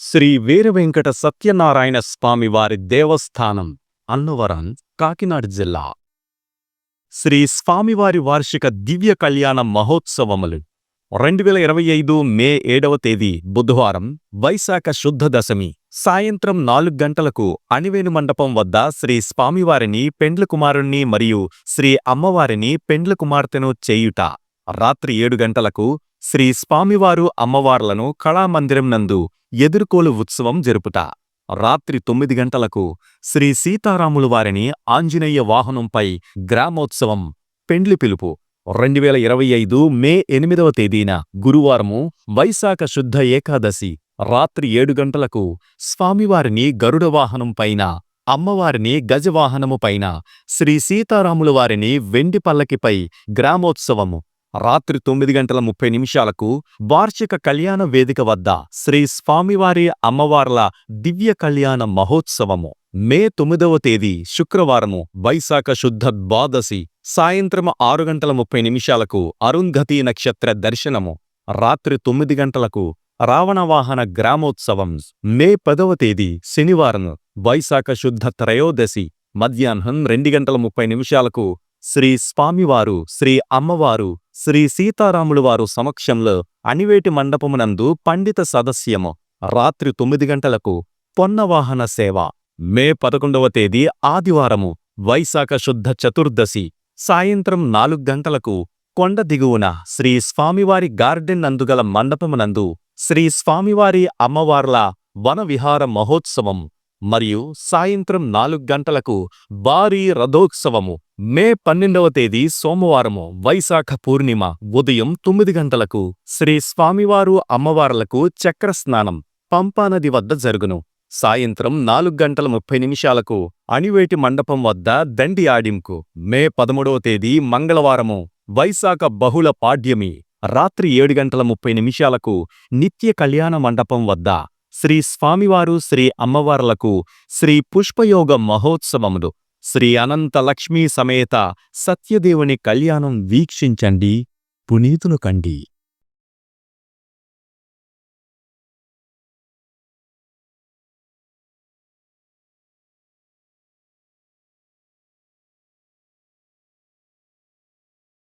శ్రీ వీరవెంకట సత్యనారాయణ స్వామి వారి దేవస్థానం అన్నవరం, కాకినాడ జిల్లా. శ్రీ స్వామివారి వార్షిక దివ్య కళ్యాణ మహోత్సవములు 2025 మే 7వ తేదీ బుధవారం, వైశాఖ శుద్ధ దశమి సాయంత్రం 4 గంటలకు అణివేణు మండపం వద్ద శ్రీ స్వామివారిని పెండ్లి కుమారుణ్ణి మరియు శ్రీ అమ్మవారిని పెండ్లి కుమార్తెను చేయుట. రాత్రి 7 గంటలకు శ్రీ స్వామివారు అమ్మవార్లను కళామందిరం నందు ఎదుర్కోలు ఉత్సవం జరుపుట. రాత్రి 9 గంటలకు శ్రీ సీతారాములు వారిని ఆంజనేయ వాహనంపై గ్రామోత్సవం పెండ్లి పిలుపు. 2025 మే 8వ తేదీన గురువారము, వైశాఖ శుద్ధ ఏకాదశి రాత్రి 7 గంటలకు స్వామివారిని గరుడ వాహనం పైన, అమ్మవారిని గజవాహనము పైన, శ్రీ సీతారాములు వారిని వెండి పల్లకిపై గ్రామోత్సవము. రాత్రి 9:30 వార్షిక కళ్యాణ వేదిక వద్ద శ్రీ స్వామివారి అమ్మవార్ల దివ్య కళ్యాణ మహోత్సవము. మే 9వ తేదీ శుక్రవారము, వైశాఖ శుద్ధ ద్వాదశి సాయంత్రం 6:30 అరుంధతి నక్షత్ర దర్శనము. రాత్రి 9 గంటలకు రావణవాహన గ్రామోత్సవం. మే 10వ తేదీ శనివారం, వైశాఖ శుద్ధ త్రయోదశి మధ్యాహ్నం 2:30 శ్రీ స్వామివారు, శ్రీ అమ్మవారు, శ్రీ సీతారాములు వారు సమక్షంలో అణివేటి మండపమునందు పండిత సదస్యము. రాత్రి 9 గంటలకు పొన్నవాహన సేవ. మే 11వ తేదీ ఆదివారము, వైశాఖ శుద్ధ చతుర్దశి సాయంత్రం 4 గంటలకు కొండ దిగువన శ్రీ స్వామివారి గార్డెన్ నందుగల మండపమునందు శ్రీ స్వామివారి అమ్మవార్ల వనవిహార మహోత్సవం మరియు సాయంత్రం 4 గంటలకు భారీ రథోత్సవము. మే 12వ తేదీ సోమవారము, వైశాఖ పూర్ణిమ ఉదయం 9 గంటలకు శ్రీ స్వామివారు అమ్మవార్లకు చక్రస్నానం పంపానది వద్ద జరుగును. సాయంత్రం 4:30 అణివేటి మండపం వద్ద దండి ఆడింపు. మే 13వ తేదీ మంగళవారము, వైశాఖ బహుళ పాడ్యమి రాత్రి 7:30 నిత్య కళ్యాణ మండపం వద్ద శ్రీ స్వామివారు, శ్రీ అమ్మవార్లకు శ్రీ పుష్పయోగ మహోత్సవములు. శ్రీ అనంత లక్ష్మీ సమేత సత్యదేవుని కళ్యాణం వీక్షించండి, పునీతులు కండి.